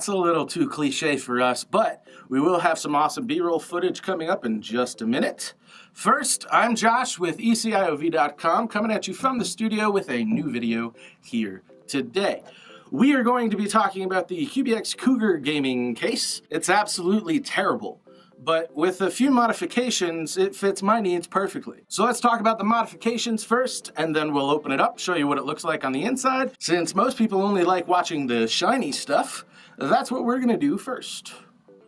That's a little too cliche for us, but we will have some awesome B-roll footage coming up in just a minute. First, I'm Josh with ECIOV.com, coming at you from the studio with a new video here today. We are going to be talking about the QBX Cougar gaming case. It's absolutely terrible, but with a few modifications, it fits my needs perfectly. So let's talk about the modifications first, and then we'll open it up, show you what it looks like on the inside. Since most people only like watching the shiny stuff, that's what we're gonna do first.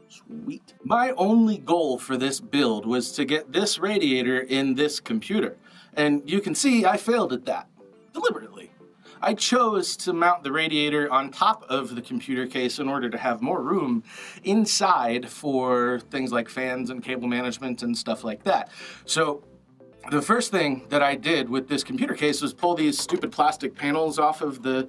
Sweet. My only goal for this build was to get this radiator in this computer. And you can see I failed at that, deliberately. I chose to mount the radiator on top of the computer case in order to have more room inside for things like fans and cable management and stuff like that. So the first thing that I did with this computer case was pull these stupid plastic panels off of the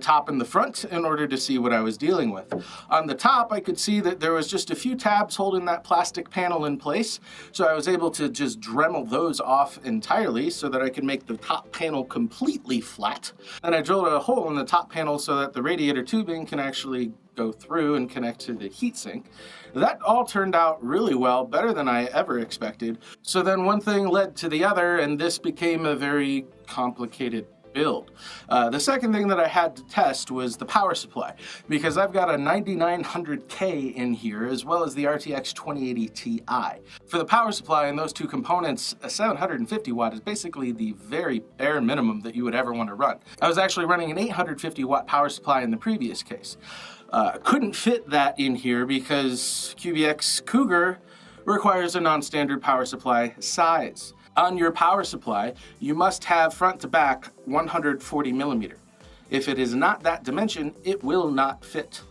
top and the front in order to see what I was dealing with. On the top, I could see that there was just a few tabs holding that plastic panel in place, so I was able to just Dremel those off entirely so that I could make the top panel completely flat. And I drilled a hole in the top panel so that the radiator tubing can actually go through and connect to the heatsink. That all turned out really well, better than I ever expected. So then one thing led to the other, and this became a very complicated build. The second thing that I had to test was the power supply, because I've got a 9900K in here, as well as the RTX 2080 Ti. For the power supply and those two components, a 750 watt is basically the very bare minimum that you would ever want to run. I was actually running an 850 watt power supply in the previous case. Couldn't fit that in here because QBX Cougar requires a non-standard power supply size. On your power supply, you must have front to back 140 millimeter. If it is not that dimension, it will not fit.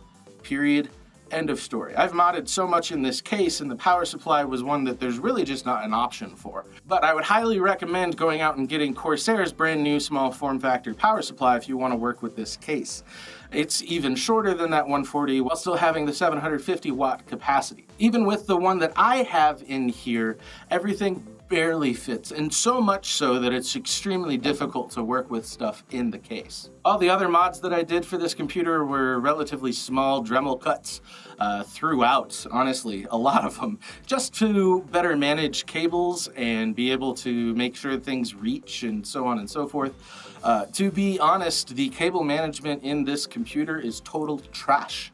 Period. End of story. I've modded so much in this case, and the power supply was one that there's really just not an option for. But I would highly recommend going out and getting Corsair's brand new small form factor power supply if you want to work with this case. It's even shorter than that 140 while still having the 750 watt capacity. Even with the one that I have in here, everything barely fits, and so much so that it's extremely difficult to work with stuff in the case. All the other mods that I did for this computer were relatively small Dremel cuts throughout, honestly, a lot of them, just to better manage cables and be able to make sure things reach and so on and so forth. To be honest, the cable management in this computer is total trash.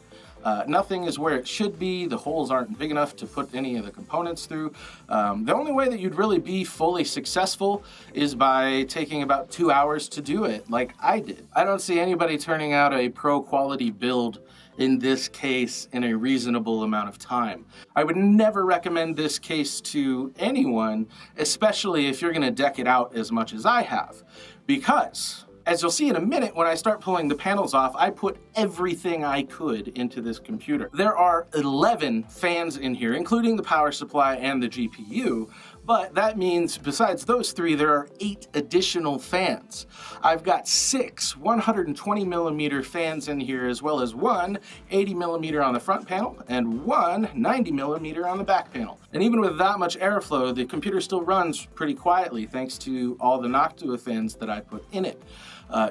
Nothing is where it should be. The holes aren't big enough to put any of the components through. The only way that you'd really be fully successful is by taking about 2 hours to do it, like I did. I don't see anybody turning out a pro quality build in this case in a reasonable amount of time. I would never recommend this case to anyone, especially if you're gonna deck it out as much as I have, because as you'll see in a minute, when I start pulling the panels off, I put everything I could into this computer. There are 11 fans in here, including the power supply and the GPU, but that means besides those 3, there are 8 additional fans. I've got 6 120 millimeter fans in here, as well as 1 80 millimeter on the front panel and 1 90 millimeter on the back panel. And even with that much airflow, the computer still runs pretty quietly thanks to all the Noctua fans that I put in it.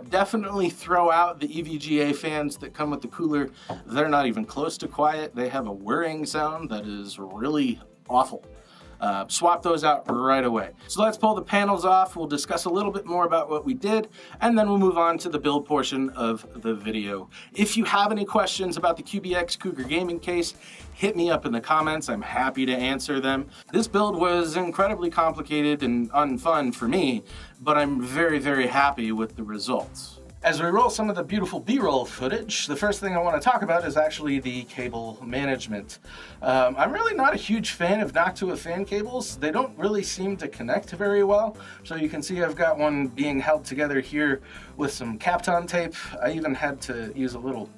Definitely throw out the EVGA fans that come with the cooler. They're not even close to quiet. They have a whirring sound that is really awful. Swap those out right away. So let's pull the panels off. We'll discuss a little bit more about what we did, and then we'll move on to the build portion of the video. If you have any questions about the QBX Cougar gaming case, hit me up in the comments. I'm happy to answer them. This build was incredibly complicated and unfun for me, but I'm very, very happy with the results. As we roll some of the beautiful B-roll footage, the first thing I want to talk about is actually the cable management. I'm really not a huge fan of Noctua fan cables. They don't really seem to connect very well. So you can see I've got one being held together here with some Kapton tape. I even had to use a little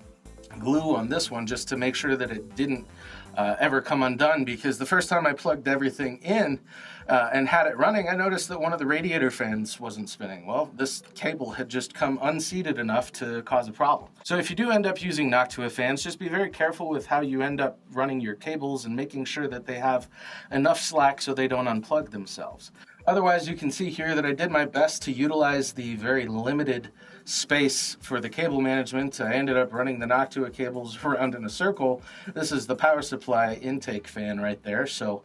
glue on this one just to make sure that it didn't ever come undone, because the first time I plugged everything in and had it running, I noticed that one of the radiator fans wasn't spinning. Well, this cable had just come unseated enough to cause a problem. So if you do end up using Noctua fans, just be very careful with how you end up running your cables and making sure that they have enough slack so they don't unplug themselves. Otherwise, you can see here that I did my best to utilize the very limited space for the cable management. I ended up running the Noctua cables around in a circle. This is the power supply intake fan right there, so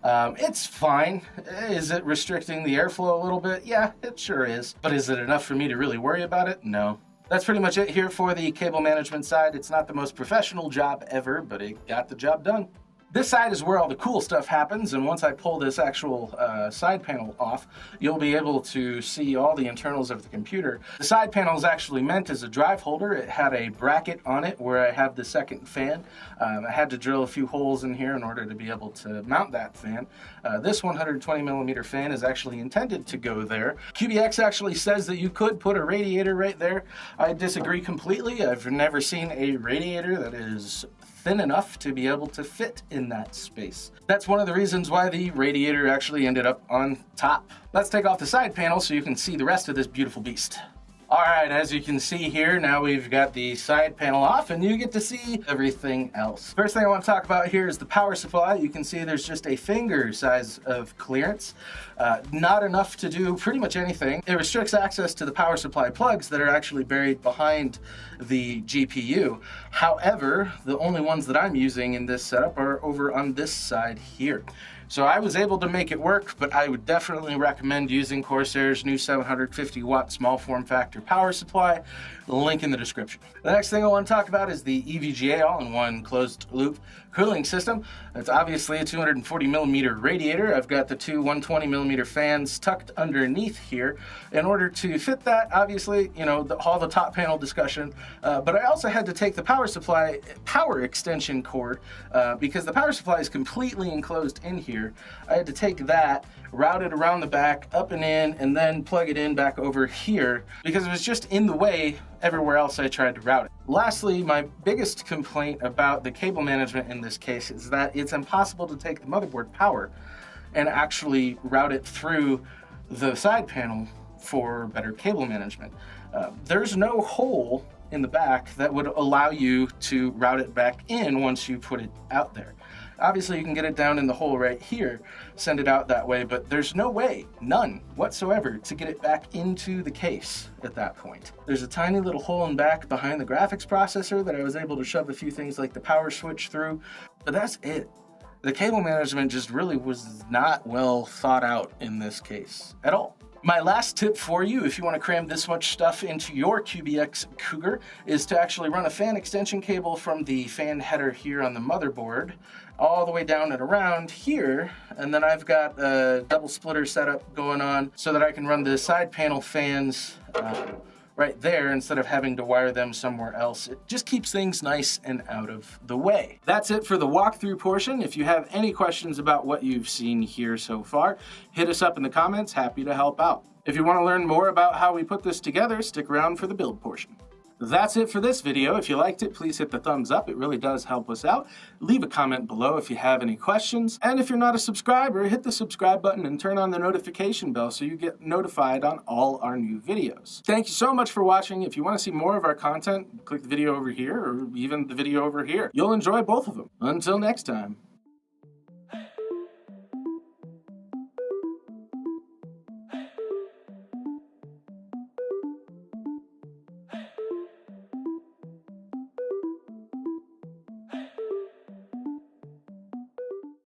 it's fine. Is it restricting the airflow a little bit? Yeah, it sure is. But is it enough for me to really worry about it? No. That's pretty much it here for the cable management side. It's not the most professional job ever, but it got the job done. This side is where all the cool stuff happens, and once I pull this actual side panel off, you'll be able to see all the internals of the computer. The side panel is actually meant as a drive holder. It had a bracket on it where I have the second fan. I had to drill a few holes in here in order to be able to mount that fan. This 120mm fan is actually intended to go there. QBX actually says that you could put a radiator right there. I disagree completely. I've never seen a radiator that is thin enough to be able to fit in that space. That's one of the reasons why the radiator actually ended up on top. Let's take off the side panel so you can see the rest of this beautiful beast. Alright, as you can see here, now we've got the side panel off and you get to see everything else. First thing I want to talk about here is the power supply. You can see there's just a finger size of clearance. Not enough to do pretty much anything. It restricts access to the power supply plugs that are actually buried behind the GPU. However, the only ones that I'm using in this setup are over on this side here. So I was able to make it work, but I would definitely recommend using Corsair's new 750 watt small form factor power supply. Link in the description. The next thing I want to talk about is the EVGA all-in-one closed loop cooling system. It's obviously a 240mm radiator. I've got the two 120mm fans tucked underneath here. In order to fit that, obviously, you know, all the top panel discussion, but I also had to take the power supply power extension cord because the power supply is completely enclosed in here. I had to take that, route it around the back, up and in, and then plug it in back over here because it was just in the way everywhere else I tried to route it. Lastly, my biggest complaint about the cable management in this case is that it's impossible to take the motherboard power and actually route it through the side panel for better cable management. There's no hole in the back that would allow you to route it back in once you put it out there. Obviously you can get it down in the hole right here, send it out that way, but there's no way, none whatsoever, to get it back into the case at that point. There's a tiny little hole in back behind the graphics processor that I was able to shove a few things like the power switch through, but that's it. The cable management just really was not well thought out in this case at all. My last tip for you, if you want to cram this much stuff into your QBX Cougar, is to actually run a fan extension cable from the fan header here on the motherboard all the way down and around here, and then I've got a double splitter setup going on so that I can run the side panel fans right there instead of having to wire them somewhere else. It just keeps things nice and out of the way. That's it for the walkthrough portion. If you have any questions about what you've seen here so far, hit us up in the comments. Happy to help out. If you want to learn more about how we put this together, stick around for the build portion. That's it for this video. If you liked it, please hit the thumbs up. It really does help us out. Leave a comment below if you have any questions. And if you're not a subscriber, hit the subscribe button and turn on the notification bell so you get notified on all our new videos. Thank you so much for watching. If you want to see more of our content, click the video over here or even the video over here. You'll enjoy both of them. Until next time.